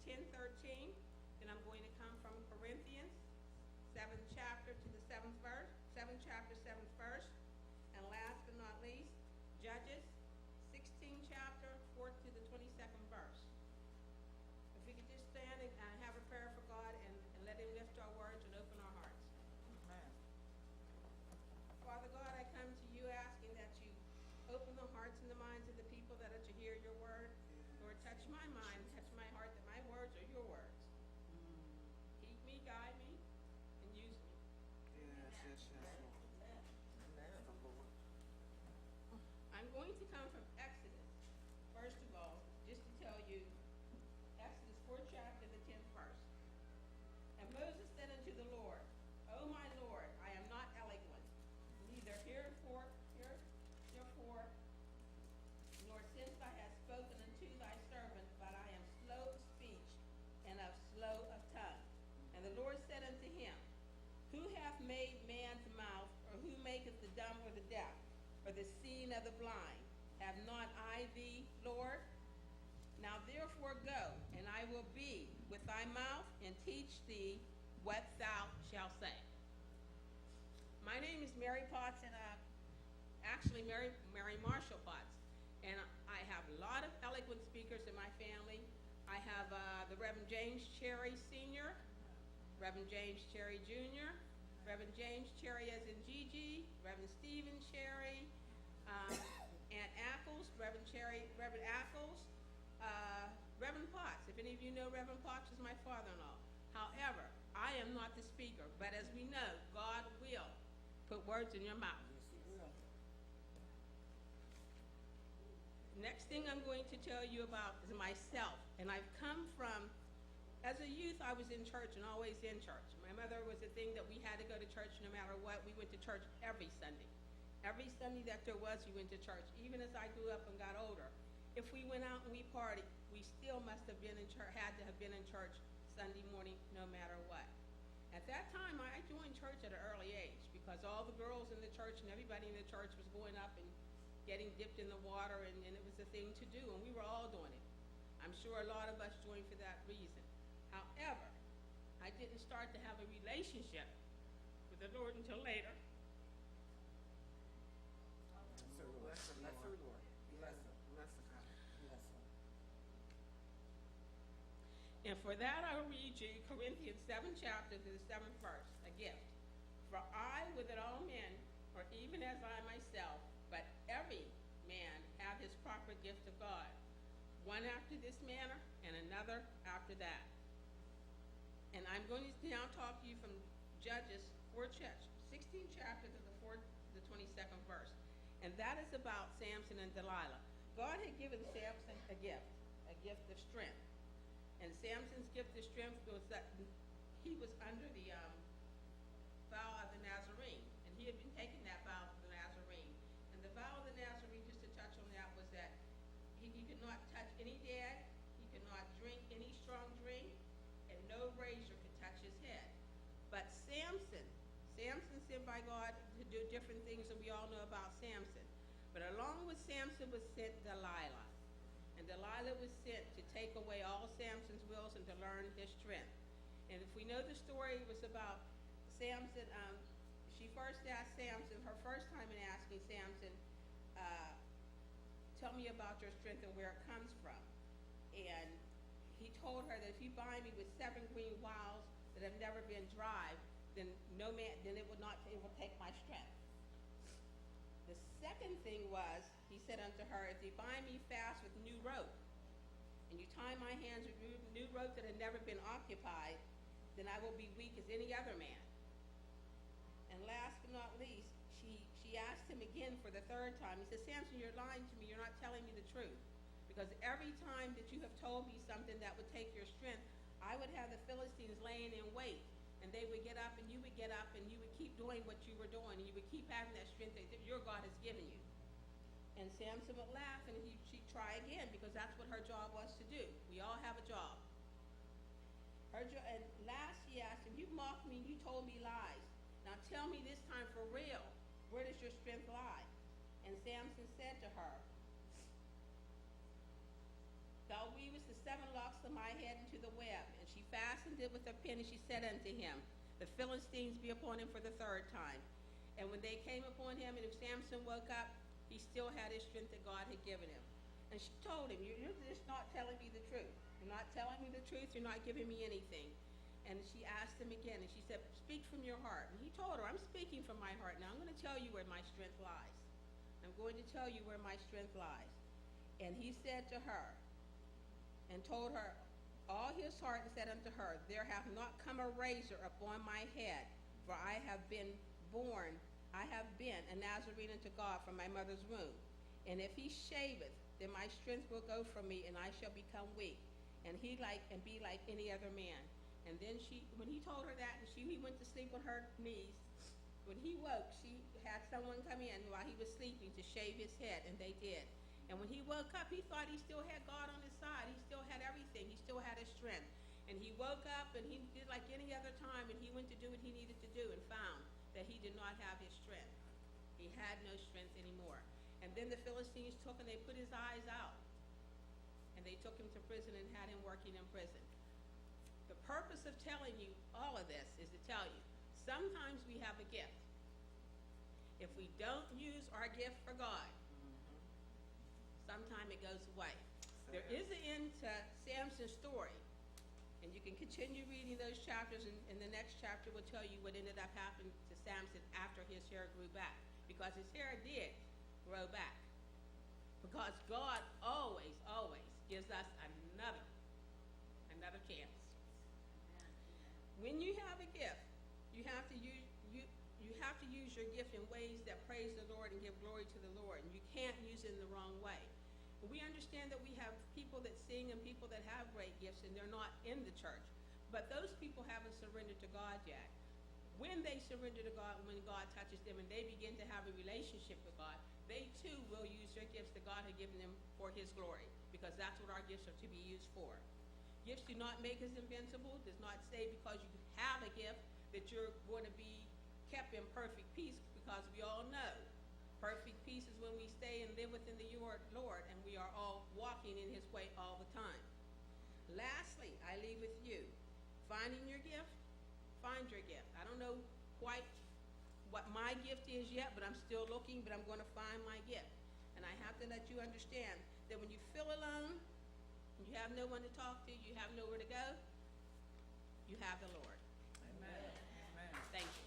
10:13. Then I'm going to come from Corinthians, 7th chapter to the 7th verse, 7th chapter, 7th verse. And last but not least, Judges, 16th chapter, 4th to the 22nd verse. If we could just stand and have a prayer for God and let him lift our words and open our hearts. Amen. Father God, I come to you asking that you open the hearts and the minds of the people that are to hear your word. Lord, touch my mind, touch my heart, that my words are your words. Keep me, guide me, and use me. Yes, Lord. Amen. I'm going to come from Exodus, first of all, just to tell you, Exodus 4th chapter, the 10th verse. And Moses said unto the Lord, O my Lord, I am not eloquent, neither therefore, nor since thou hast spoken unto thy servant, but I am slow of speech and of slow of tongue. And the Lord said unto him, Who hath made man's mouth, or who maketh the dumb or the deaf, or the seeing of the blind? Have not I thee, Lord? Now therefore go, and I will be with thy mouth, and teach thee what thou shalt say. My name is Mary Potts, and actually Mary Marshall Potts. And I have a lot of eloquent speakers in my family. I have the Reverend James Cherry Sr., Reverend James Cherry Jr., Reverend James Cherry as in Gigi, Reverend Stephen Cherry, Aunt Ackles, Reverend Ackles, Reverend Potts. If any of you know Reverend Potts is my father-in-law. However, I am not the speaker, but as we know, God will put words in your mouth. Next thing I'm going to tell you about is myself. And I've come from, as a youth, I was in church and always in church. My mother was a thing that we had to go to church no matter what. We went to church every Sunday. Every Sunday that there was, we went to church. Even as I grew up and got older. If we went out and we partied, we still must have been in church, had to have been in church Sunday morning no matter what. At that time, I joined church at an early age because all the girls in the church and everybody in the church was going up and getting dipped in the water, and it was a thing to do, and we were all doing it. I'm sure a lot of us joined for that reason. However, I didn't start to have a relationship with the Lord until later. Bless the Lord. Bless him. Bless him. Bless him. And for that I will read you Corinthians 7th chapter to the 7th verse, a gift. For I with it all men, or even as I myself, but every man have his proper gift of God, one after this manner, and another after that. And I'm going to now talk to you from Judges 16th chapter to the 22nd verse. And that is about Samson and Delilah. God had given Samson a gift of strength. And Samson's gift of strength was that he was under the vow of the Nazarene. And he had been taking that vow of the Nazarene. And the vow of the Nazarene, just to touch on that, was that he could not touch any dead, he could not drink any strong drink, and no razor could touch his head. But Samson sent by God to do different things, and we all know about Samson. But along with Samson was sent Delilah. And Delilah was sent to take away all Samson's wills and to learn his strength. And if we know the story, it was about Samson. She first asked Samson, her first time in asking Samson, tell me about your strength and where it comes from. And he told her that if you bind me with 7 green wiles that have never been dried, then it will take my strength. The second thing was, he said unto her, if you bind me fast with new rope, and you tie my hands with new rope that had never been occupied, then I will be weak as any other man. And last but not least, she asked him again for the 3rd time. He said, Samson, you're lying to me. You're not telling me the truth. Because every time that you have told me something that would take your strength, I would have the Philistines laying in wait. And they would get up, and you would get up, and you would keep doing what you were doing, and you would keep having that strength that your God has given you. And Samson would laugh, and she'd try again, because that's what her job was to do. We all have a job. And last she asked him, you mocked me, and you told me lies. Now tell me this time for real, where does your strength lie? And Samson said to her, thou weavest the 7 locks of my head into the web. And she fastened it with a pin, and she said unto him, the Philistines be upon him for the 3rd time. And when they came upon him, and if Samson woke up, he still had his strength that God had given him. And she told him, you're just not telling me the truth. You're not telling me the truth. You're not giving me anything. And she asked him again, and she said, speak from your heart. And he told her, I'm speaking from my heart. Now I'm going to tell you where my strength lies. I'm going to tell you where my strength lies. And he said to her, and told her all his heart, and said unto her, there hath not come a razor upon my head, for I have been a Nazarene unto God from my mother's womb. And if he shaveth, then my strength will go from me, and I shall become weak, and be like any other man. And then when he told her that, and he went to sleep on her knees. When he woke, she had someone come in while he was sleeping to shave his head, and they did. And when he woke up, he thought he still had God on his side. He still had everything. He still had his strength. And he woke up, and he did like any other time, and he went to do what he needed to do, and found that he did not have his strength. He had no strength anymore. And then the Philistines took, and they put his eyes out. And they took him to prison and had him working in prison. The purpose of telling you all of this is to tell you, sometimes we have a gift. If we don't use our gift for God, sometime it goes away. There is an end to Samson's story, and you can continue reading those chapters, and the next chapter will tell you what ended up happening to Samson after his hair grew back, because his hair did grow back. Because God always gives us another chance. When you have a gift, you have to use your gift in ways that praise the Lord and give glory to the Lord, and you can't use it in the wrong way. We understand that we have people that sing and people that have great gifts, and they're not in the church. But those people haven't surrendered to God yet. When they surrender to God, when God touches them and they begin to have a relationship with God, they too will use their gifts that God had given them for his glory, because that's what our gifts are to be used for. Gifts do not make us invincible. Does not say because you have a gift that you're going to be kept in perfect peace, because we all know perfect peace is when we stay and live within the Lord, and we are all walking in his way all the time. Lastly, I leave with you, finding your gift, find your gift. I don't know quite what my gift is yet, but I'm still looking, but I'm going to find my gift. And I have to let you understand that when you feel alone, you have no one to talk to, you have nowhere to go, you have the Lord. Amen. Amen. Thank you.